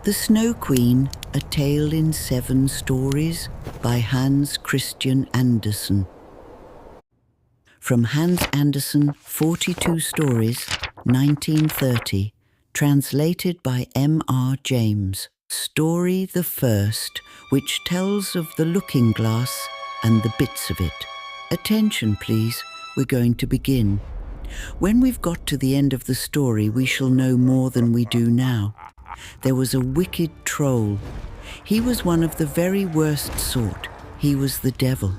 The Snow Queen, A Tale in 7 Stories by Hans Christian Andersen. From Hans Andersen, 42 Stories, 1930, translated by M.R. James. Story the first, which tells of the looking glass and the bits of it. Attention, please, we're going to begin. When we've got to the end of the story, we shall know more than we do now. There was a wicked troll. He was one of the very worst sort. He was the devil.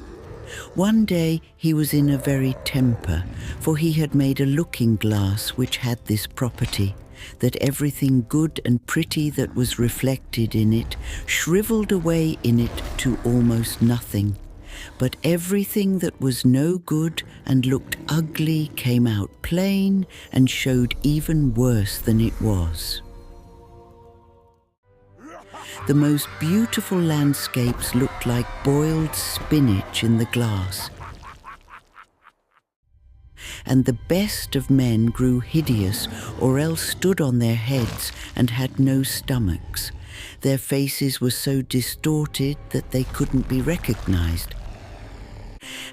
One day he was in a very temper, for he had made a looking glass which had this property, that everything good and pretty that was reflected in it shriveled away in it to almost nothing. But everything that was no good and looked ugly came out plain and showed even worse than it was. The most beautiful landscapes looked like boiled spinach in the glass. And the best of men grew hideous, or else stood on their heads and had no stomachs. Their faces were so distorted that they couldn't be recognized.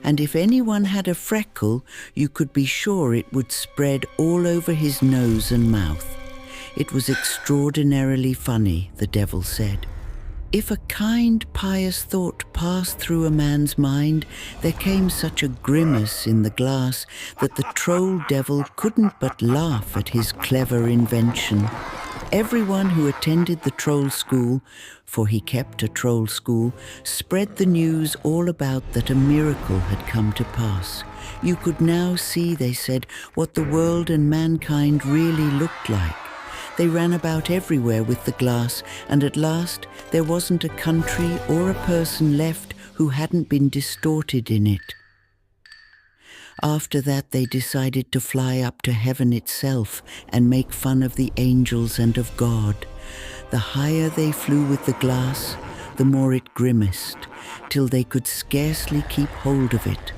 And if anyone had a freckle, you could be sure it would spread all over his nose and mouth. It was extraordinarily funny, the devil said. If a kind, pious thought passed through a man's mind, there came such a grimace in the glass that the troll devil couldn't but laugh at his clever invention. Everyone who attended the troll school, for he kept a troll school, spread the news all about that a miracle had come to pass. You could now see, they said, what the world and mankind really looked like. They ran about everywhere with the glass, and at last there wasn't a country or a person left who hadn't been distorted in it. After that they decided to fly up to heaven itself and make fun of the angels and of God. The higher they flew with the glass, the more it grimaced, till they could scarcely keep hold of it.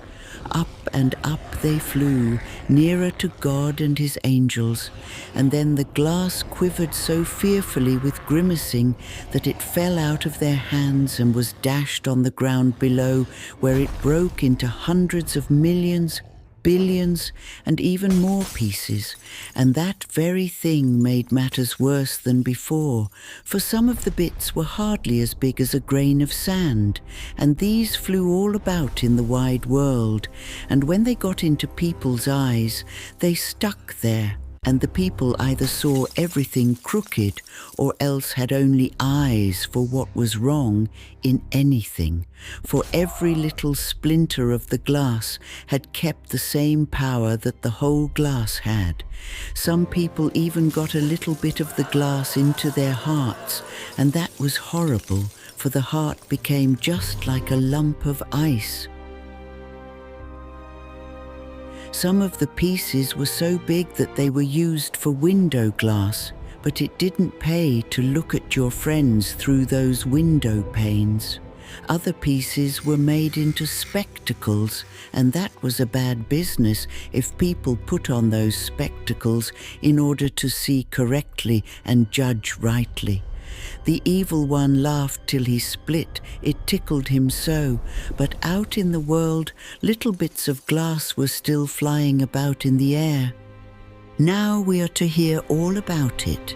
Up and up they flew, nearer to God and his angels, and then the glass quivered so fearfully with grimacing that it fell out of their hands and was dashed on the ground below, where it broke into hundreds of millions, billions, and even more pieces, and that very thing made matters worse than before, for some of the bits were hardly as big as a grain of sand, and these flew all about in the wide world, and when they got into people's eyes, they stuck there, and the people either saw everything crooked or else had only eyes for what was wrong in anything, for every little splinter of the glass had kept the same power that the whole glass had. Some people even got a little bit of the glass into their hearts, and that was horrible, for the heart became just like a lump of ice. Some of the pieces were so big that they were used for window glass, but it didn't pay to look at your friends through those window panes. Other pieces were made into spectacles, and that was a bad business if people put on those spectacles in order to see correctly and judge rightly. The evil one laughed till he split, it tickled him so, but out in the world little bits of glass were still flying about in the air. Now we are to hear all about it.